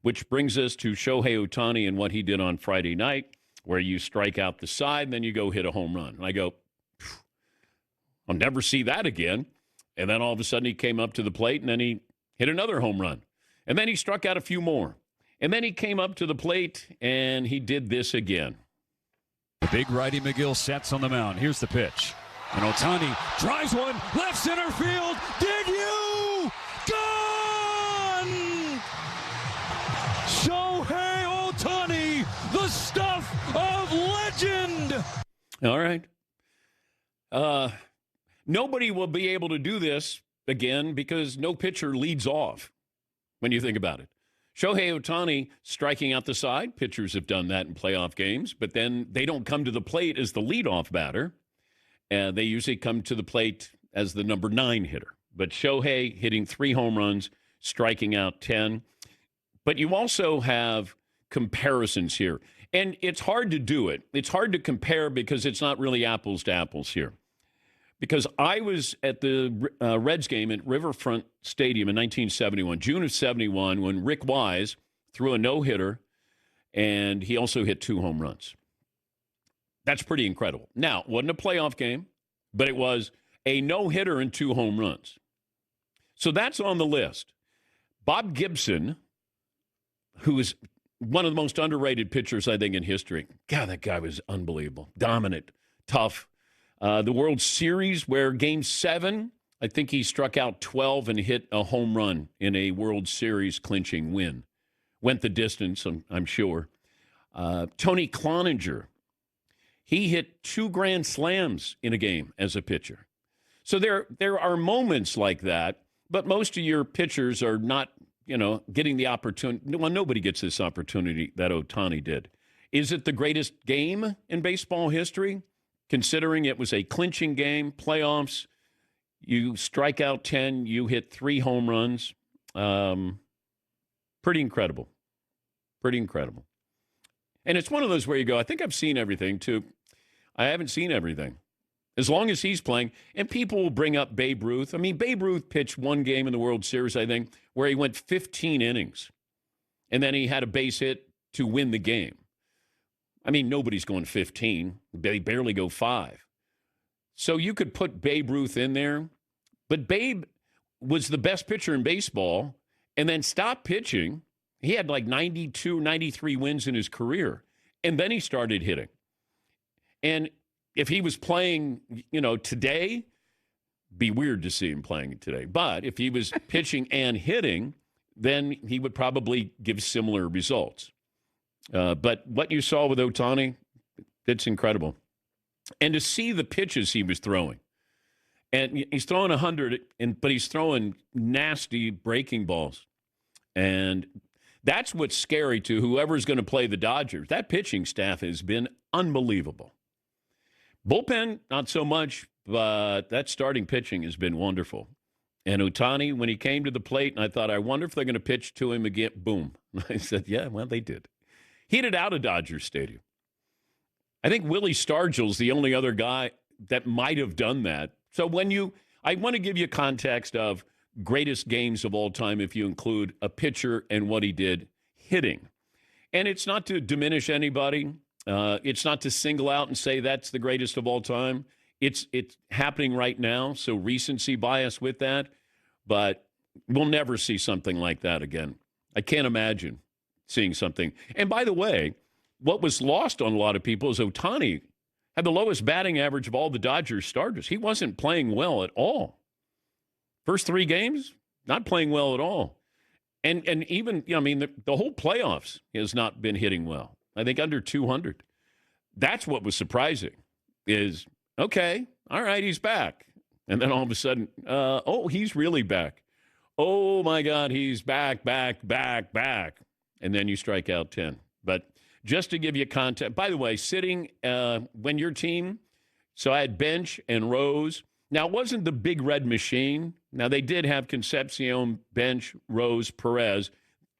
which brings us to Shohei Ohtani and what he did on Friday night, where you strike out the side and then you go hit a home run. And I go, I'll never see that again. And then all of a sudden he came up to the plate and then he hit another home run. And then he struck out a few more. And then he came up to the plate and he did this again. The big righty McGill sets on the mound. Here's the pitch. And Ohtani drives one, left center field. Did you? Gone! Shohei Ohtani, the stuff of legend. All right. Nobody will be able to do this again because no pitcher leads off when you think about it. Shohei Ohtani striking out the side. Pitchers have done that in playoff games, but then they don't come to the plate as the leadoff batter. They usually come to the plate as the number 9 hitter. But Shohei hitting 3 home runs, striking out 10. But you also have comparisons here. And it's hard to do it. It's hard to compare because it's not really apples to apples here. Because I was at the Reds game at Riverfront Stadium in 1971, June of 71, when Rick Wise threw a no-hitter, and he also hit 2 home runs. That's pretty incredible. Now, it wasn't a playoff game, but it was a no-hitter and 2 home runs. So that's on the list. Bob Gibson, who is one of the most underrated pitchers, I think, in history. God, that guy was unbelievable. Dominant, tough. The World Series, where Game 7, I think he struck out 12 and hit a home run in a World Series clinching win. Went the distance, I'm sure. Tony Cloninger, he hit 2 grand slams in a game as a pitcher. So there are moments like that, but most of your pitchers are not, getting the opportunity. Well, nobody gets this opportunity that Ohtani did. Is it the greatest game in baseball history? Considering it was a clinching game, playoffs, you strike out 10, you hit 3 home runs. Pretty incredible. Pretty incredible. And it's one of those where you go, I think I've seen everything, too. I haven't seen everything. As long as he's playing, and people will bring up Babe Ruth. I mean, Babe Ruth pitched 1 game in the World Series, I think, where he went 15 innings. And then he had a base hit to win the game. I mean, nobody's going 15. They barely go 5. So you could put Babe Ruth in there. But Babe was the best pitcher in baseball and then stopped pitching. He had like 92, 93 wins in his career. And then he started hitting. And if he was playing, today, be weird to see him playing today. But if he was pitching and hitting, then he would probably give similar results. But what you saw with Ohtani, it's incredible. And to see the pitches he was throwing. And he's throwing 100, but he's throwing nasty breaking balls. And that's what's scary to whoever's going to play the Dodgers. That pitching staff has been unbelievable. Bullpen, not so much, but that starting pitching has been wonderful. And Ohtani, when he came to the plate, and I thought, I wonder if they're going to pitch to him again. Boom. I said, yeah, well, they did. He hit it out of Dodger Stadium. I think Willie Stargell's the only other guy that might have done that. So I want to give you context of greatest games of all time if you include a pitcher and what he did hitting. And it's not to diminish anybody. It's not to single out and say that's the greatest of all time. It's happening right now, so recency bias with that. But we'll never see something like that again. I can't imagine seeing something. And by the way, what was lost on a lot of people is Ohtani had the lowest batting average of all the Dodgers starters. He wasn't playing well at all. First 3 games, not playing well at all. And even, the whole playoffs has not been hitting well. I think under 200. That's what was surprising is, okay, all right, he's back. And then all of a sudden, he's really back. Oh, my God, he's back. And then you strike out 10. But just to give you context, by the way, sitting when your team, so I had Bench and Rose. Now, it wasn't the big red machine. Now, they did have Concepcion, Bench, Rose, Perez.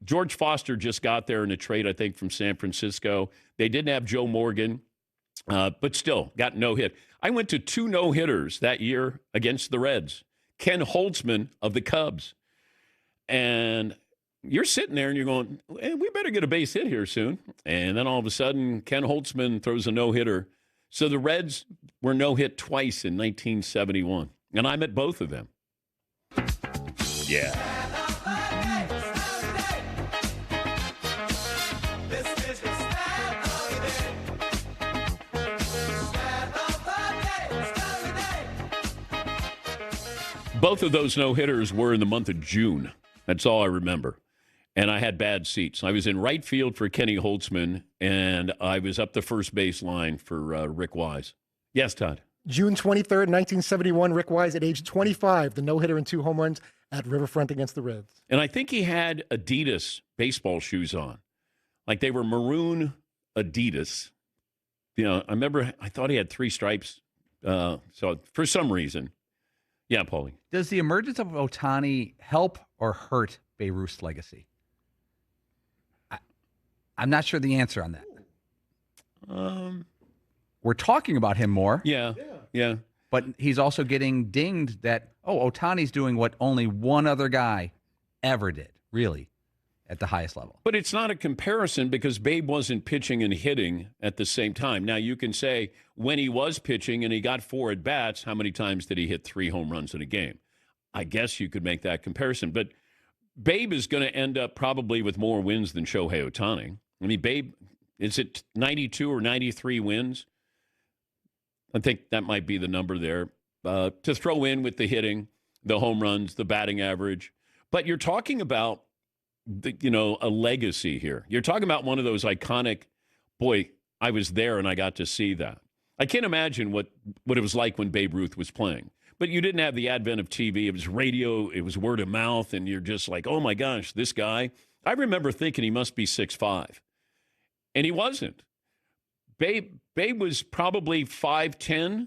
George Foster just got there in a trade, I think, from San Francisco. They didn't have Joe Morgan, but still got no hit. I went to 2 no-hitters that year against the Reds. Ken Holtzman of the Cubs. And you're sitting there and you're going, we better get a base hit here soon. And then all of a sudden, Ken Holtzman throws a no-hitter. So the Reds were no-hit twice in 1971. And I'm at both of them. Yeah. Both of those no-hitters were in the month of June. That's all I remember. And I had bad seats. I was in right field for Kenny Holtzman, and I was up the first base line for Rick Wise. Yes, Todd? June 23rd, 1971, Rick Wise at age 25, the no-hitter and 2 home runs at Riverfront against the Reds. And I think he had Adidas baseball shoes on. Like they were maroon Adidas. You know, I thought he had 3 stripes. So for some reason. Yeah, Paulie. Does the emergence of Ohtani help or hurt Babe Ruth's legacy? I'm not sure the answer on that. We're talking about him more. Yeah. But he's also getting dinged that, Ohtani's doing what only one other guy ever did, really, at the highest level. But it's not a comparison because Babe wasn't pitching and hitting at the same time. Now, you can say when he was pitching and he got 4 at-bats, how many times did he hit 3 home runs in a game? I guess you could make that comparison. But Babe is going to end up probably with more wins than Shohei Ohtani. I mean, Babe, is it 92 or 93 wins? I think that might be the number there. To throw in with the hitting, the home runs, the batting average. But you're talking about a legacy here. You're talking about one of those iconic, boy, I was there and I got to see that. I can't imagine what it was like when Babe Ruth was playing. But you didn't have the advent of TV. It was radio. It was word of mouth. And you're just like, oh, my gosh, this guy. I remember thinking he must be 6'5". And he wasn't. Babe was probably 5'10",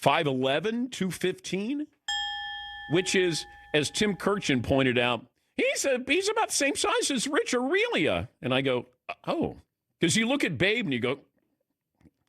5'11", 215, which is, as Tim Kirchin pointed out, he's about the same size as Rich Aurelia. And I go, oh. Because you look at Babe and you go,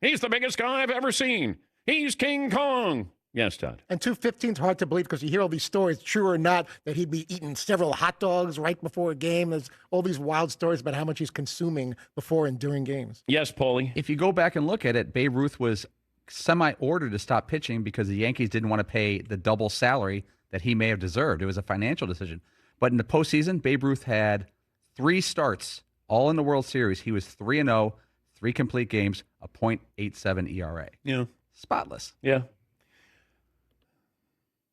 he's the biggest guy I've ever seen. He's King Kong. Yes, Todd. And 215 is hard to believe because you hear all these stories, true or not, that he'd be eating several hot dogs right before a game. There's all these wild stories about how much he's consuming before and during games. Yes, Paulie. If you go back and look at it, Babe Ruth was semi-ordered to stop pitching because the Yankees didn't want to pay the double salary that he may have deserved. It was a financial decision. But in the postseason, Babe Ruth had 3 starts, all in the World Series. He was 3-0, 3 complete games, a .87 ERA. Yeah. Spotless. Yeah.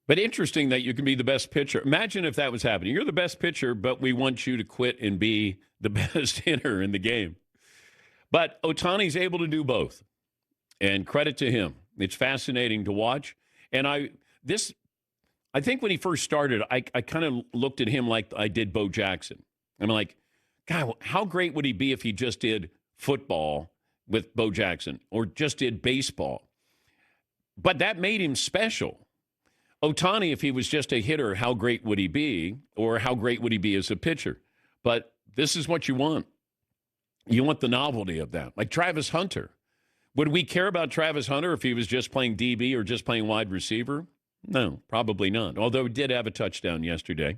But interesting that you can be the best pitcher. Imagine if that was happening. You're the best pitcher, but we want you to quit and be the best hitter in the game. But Ohtani's able to do both. And credit to him. It's fascinating to watch. And I think when he first started, I kind of looked at him like I did Bo Jackson. I'm like, God, how great would he be if he just did football with Bo Jackson or just did baseball? But that made him special. Ohtani, if he was just a hitter, how great would he be? Or how great would he be as a pitcher? But this is what you want. You want the novelty of that. Like Travis Hunter. Would we care about Travis Hunter if he was just playing DB or just playing wide receiver? No, probably not. Although he did have a touchdown yesterday.